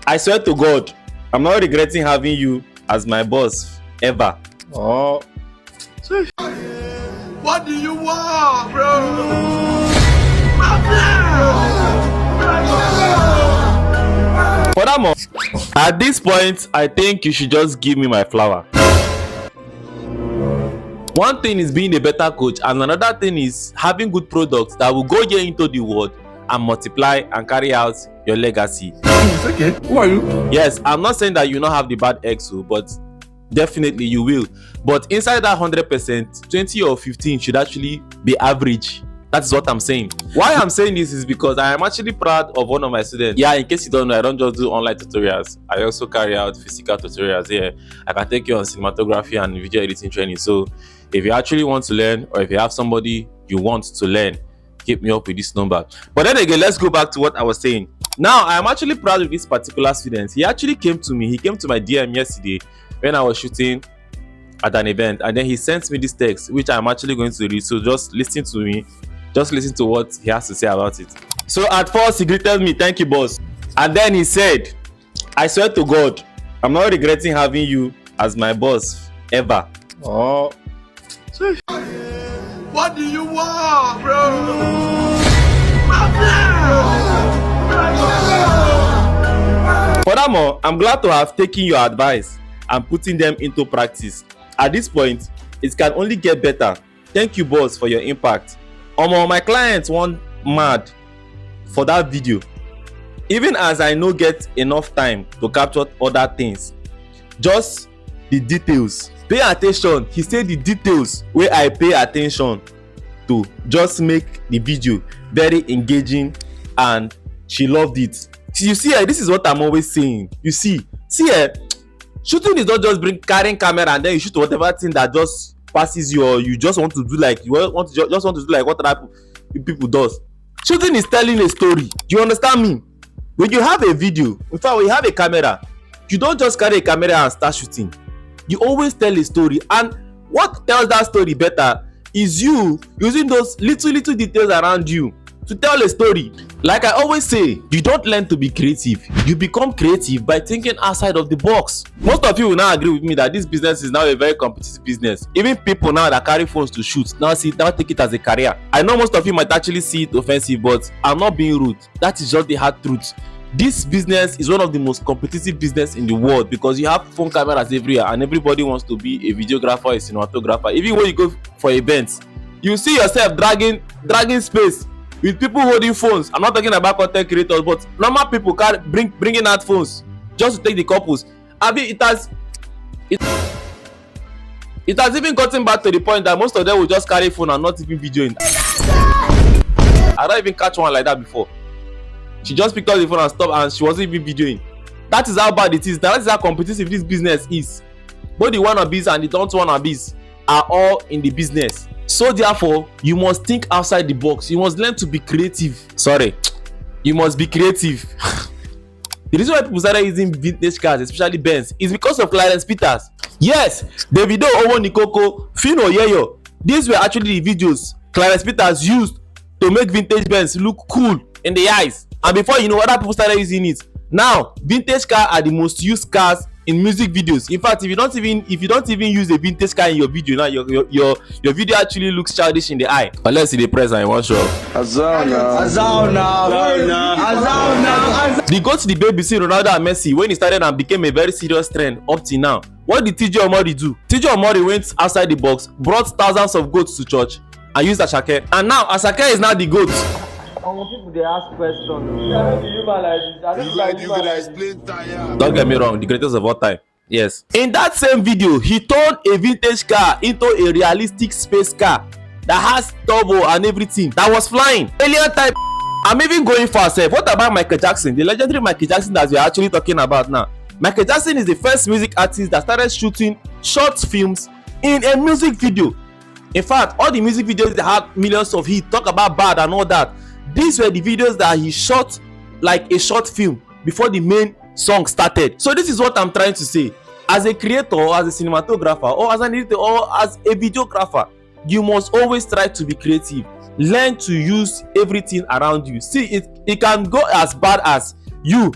I swear to God, I'm not regretting having you as my boss ever. Oh. What do you want, bro? Furthermore, at this point, I think you should just give me my flower. One thing is being a better coach, and another thing is having good products that will go here into the world and multiply and carry out your legacy. It's okay. Who are you? Yes, I'm not saying that you not have the bad eggs, but definitely you will. But inside that 100%, 20 or 15 should actually be average. That's what I'm saying. Why I'm saying this is because I am actually proud of one of my students. Yeah, in case you don't know, I don't just do online tutorials. I also carry out physical tutorials here. I can take you on cinematography and video editing training. So if you actually want to learn, or if you have somebody you want to learn, hit me up with this number. But then again, let's go back to what I was saying. Now, I am actually proud of this particular student. He actually came to me. He came to my DM yesterday when I was shooting at an event, and then he sent me this text, which I'm actually going to read. So just listen to me. Just listen to what he has to say about it. So at first, he greeted me, "Thank you, boss." And then he said, "I swear to God, I'm not regretting having you as my boss ever." Oh. What do you want, bro? Furthermore, I'm glad to have taken your advice and putting them into practice. At this point, it can only get better. Thank you, boss, for your impact. My clients want mad for that video. Even as I no get enough time to capture other things, just the details. Pay attention. He said the details where I pay attention to just make the video very engaging, and she loved it. You see, this is what I'm always saying. You see, shooting is not just carrying camera and then you shoot whatever thing that just passes you, or you just want to do like what other people does. Shooting is telling a story. Do you understand me? When you have a video, in fact, when you have a camera, you don't just carry a camera and start shooting. You always tell a story, and what tells that story better is you using those little details around you to tell a story. Like I always say, you don't learn to be creative, you become creative by thinking outside of the box. Most of you will now agree with me that this business is now a very competitive business. Even people now that carry phones to shoot now take it as a career. I know most of you might actually see it offensive, but I'm not being rude. That is just the hard truth. This business is one of the most competitive business in the world because you have phone cameras everywhere and everybody wants to be a videographer, a cinematographer. Even when you go for events, you see yourself dragging space with people holding phones. I'm not talking about content creators, but normal people bringing out phones just to take the couples. I mean, it has even gotten back to the point that most of them will just carry phone and not even videoing. I don't even catch one like that before. She just picked up the phone and stopped, and she wasn't even videoing. That is how bad it is. That is how competitive this business is. Both the wannabes and the don't wannabes are all in the business. So therefore, you must think outside the box. You must learn to be creative. You must be creative. The reason why people started using vintage cars, especially Benz, is because of Clarence Peters. Yes, Davido, Owonikoko, Fino Yeyo. These were actually the videos Clarence Peters used to make vintage Benz look cool in the eyes. And before you know, other people started using it. Now, vintage cars are the most used cars in music videos. In fact, if you don't even use a vintage car in your video, now your video actually looks childish in the eye. Unless they press and one shot. The go to the baby see Ronaldo and Messi when he started and became a very serious trend up till now. What did TJ Omori do? TJ Omori went outside the box, brought thousands of goats to church, and used Asake. And now Asake is now the goat. People they ask questions. Don't get me wrong, the greatest of all time. Yes. In that same video, he turned a vintage car into a realistic space car that has turbo and everything that was flying. Alien type. I'm even going for myself. What about Michael Jackson? The legendary Michael Jackson that we are actually talking about now. Michael Jackson is the first music artist that started shooting short films in a music video. In fact, all the music videos that had millions of hits, talk about bad and all that. These were the videos that he shot like a short film before the main song started. So this is what I'm trying to say. As a creator, or as a cinematographer, or as an editor, or as a videographer, you must always try to be creative. Learn to use everything around you. See, it can go as bad as you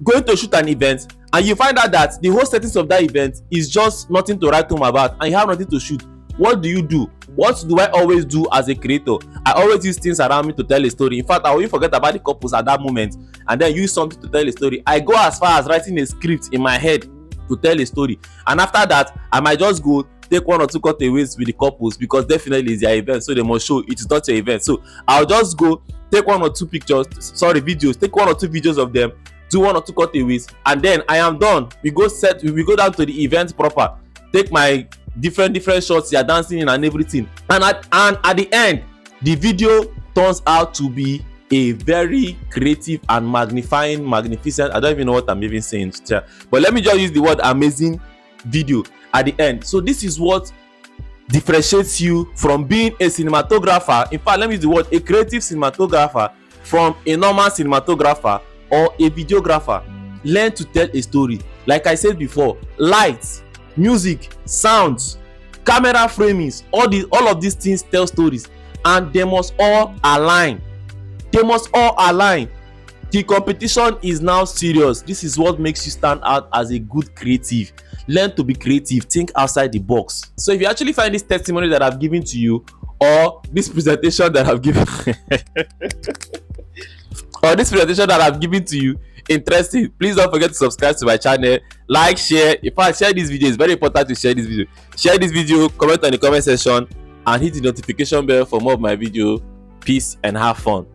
going to shoot an event and you find out that the whole settings of that event is just nothing to write home about and you have nothing to shoot, what do you do? What do I always do as a creator? I always use things around me to tell a story. In fact, I will even forget about the couples at that moment and then use something to tell a story. I go as far as writing a script in my head to tell a story, and after that I might just go take 1 or 2 cutaways with the couples because definitely it's their event, so they must show it is not your event. So I'll just go take 1 or 2 videos, take 1 or 2 videos of them, do 1 or 2 cutaways, and then I am done. We go down to the event proper, take my different shots they are dancing in and everything, and at the end the video turns out to be a very creative and magnificent, I don't even know what I'm even saying, but let me just use the word amazing video at the end. So this is what differentiates you from being a cinematographer. In fact, let me use the word a creative cinematographer from a normal cinematographer or a videographer. Learn to tell a story. Like I said before, lights, music, sounds, camera framings, all of these things tell stories, and they must all align. The competition is now serious. This is what makes you stand out as a good creative. Learn to be creative, think outside the box. So if you actually find this testimony that I've given to you, or this presentation that I've given to you interesting, please don't forget to subscribe to my channel, like, share. In fact, share this video. It's very important to share this video. Share this video, comment on the comment section, and hit the notification bell for more of my video. Peace and have fun.